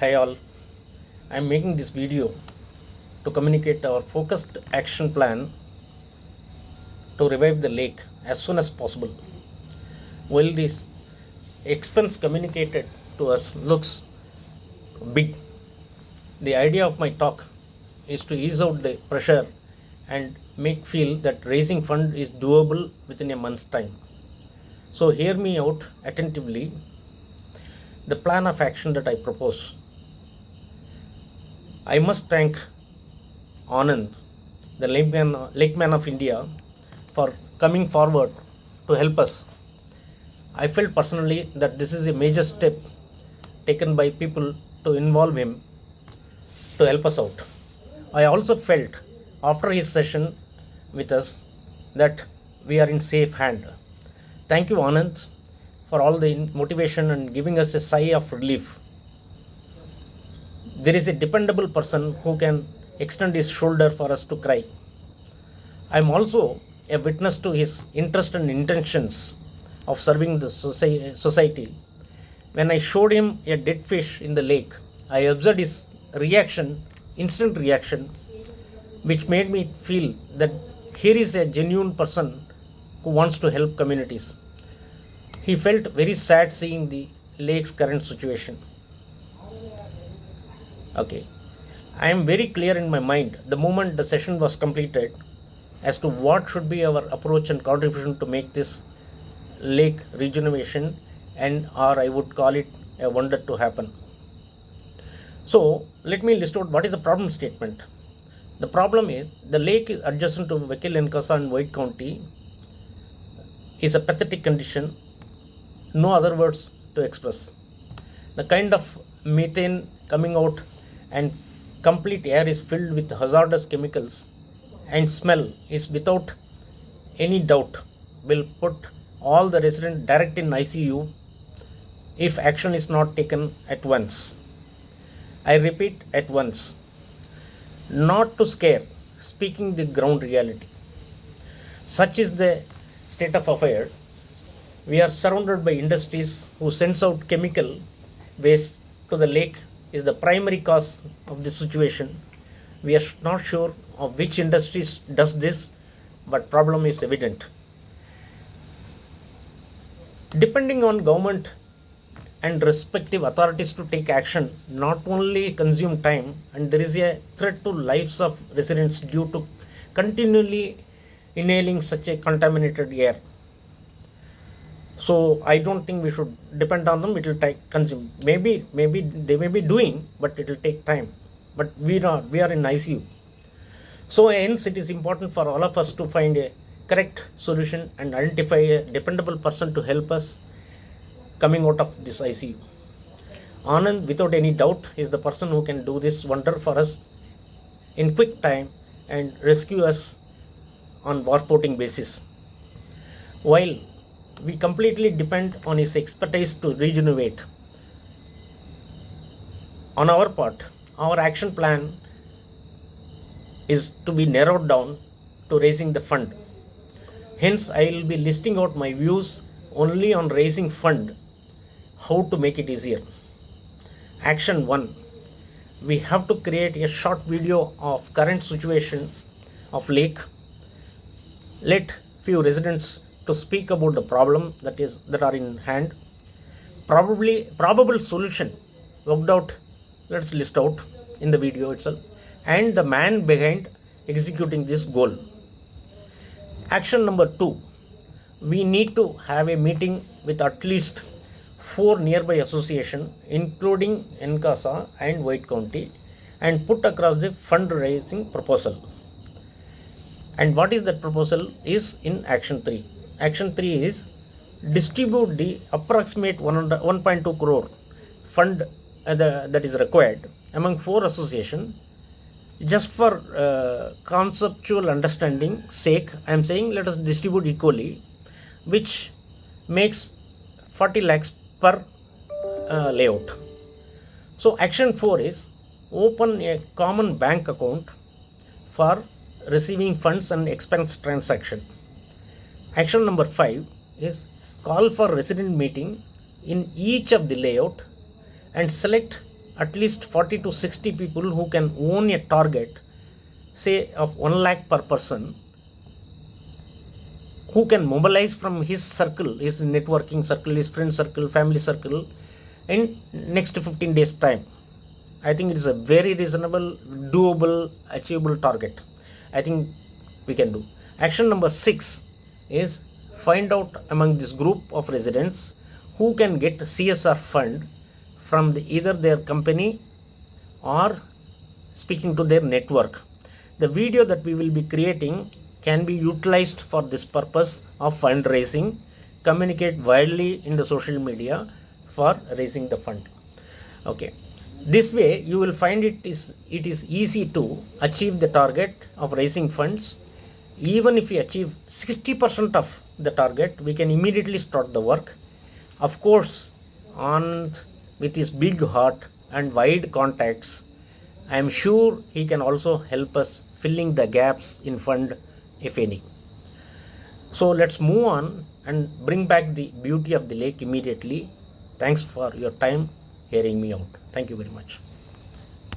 Hi all, I am making this video to communicate our focused action plan to revive the lake as soon as possible. While this expense communicated to us looks big, the idea of my talk is to ease out the pressure and make feel that raising fund is doable within a month's time. So hear me out attentively. The plan of action that I propose. I must thank Anand, the Lakeman of India, for coming forward to help us. I felt personally that this is a major step taken by people to involve him to help us out. I also felt after his session with us that we are in safe hand. Thank you, Anand, for all the motivation and giving us a sigh of relief. There is a dependable person who can extend his shoulder for us to cry. I am also a witness to his interest and intentions of serving the society. When I showed him a dead fish in the lake, I observed his reaction, instant reaction, which made me feel that here is a genuine person who wants to help communities. He felt very sad seeing the lake's current situation. Okay, I am very clear in my mind the moment the session was completed as to what should be our approach and contribution to make this lake regeneration and or I would call it a wonder to happen. So let me list out what is the problem statement. The problem is the lake is adjacent to Vakil Nkasa and White County is a pathetic condition. No other words to express. The kind of methane coming out and complete air is filled with hazardous chemicals and smell is without any doubt will put all the residents direct in ICU if action is not taken at once. I repeat, at once. Not to scare, speaking the ground reality. Such is the state of affairs. We are surrounded by industries who sends out chemical waste to the lake is the primary cause of this situation. We are not sure of which industries does this, but problem is evident. Depending on government and respective authorities to take action, not only consume time and there is a threat to lives of residents due to continually inhaling such a contaminated air. So I don't think we should depend on them. It will take consume. Maybe they may be doing, but it will take time. But we are in ICU. So hence it is important for all of us to find a correct solution and identify a dependable person to help us coming out of this ICU. Anand, without any doubt, is the person who can do this wonder for us in quick time and rescue us on war-footing basis. While we completely depend on his expertise to regenerate. On our part, our action plan is to be narrowed down to raising the fund. Hence, I will be listing out my views only on raising fund, how to make it easier. Action 1. We have to create a short video of current situation of lake. Let few residents to speak about the problem that are in hand. Probable solution worked out, let's list out in the video itself, and the man behind executing this goal. Action number 2. We need to have a meeting with at least 4 nearby associations, including Nkasa and White County, and put across the fundraising proposal. And what is that proposal is in action 3. Action 3 is distribute the approximate 1.2 crore fund that is required among 4 associations. Just for conceptual understanding sake, I am saying let us distribute equally, which makes 40 lakhs per layout. So action 4 is open a common bank account for receiving funds and expense transaction. Action number 5 is call for resident meeting in each of the layout and select at least 40 to 60 people who can own a target, say of 1 lakh per person, who can mobilize from his circle, his networking circle, his friend circle, family circle in next 15 days time. I think it is a very reasonable, doable, achievable target. I think we can do. Action number 6 is find out among this group of residents who can get CSR fund from either their company or speaking to their network. The video that we will be creating can be utilized for this purpose of fundraising, communicate widely in the social media for raising the fund. Okay, this way you will find it is easy to achieve the target of raising funds. Even if we achieve 60% of the target, we can immediately start the work. Of course, on with his big heart and wide contacts, I am sure he can also help us filling the gaps in fund, if any. So let's move on and bring back the beauty of the lake immediately. Thanks for your time hearing me out. Thank you very much.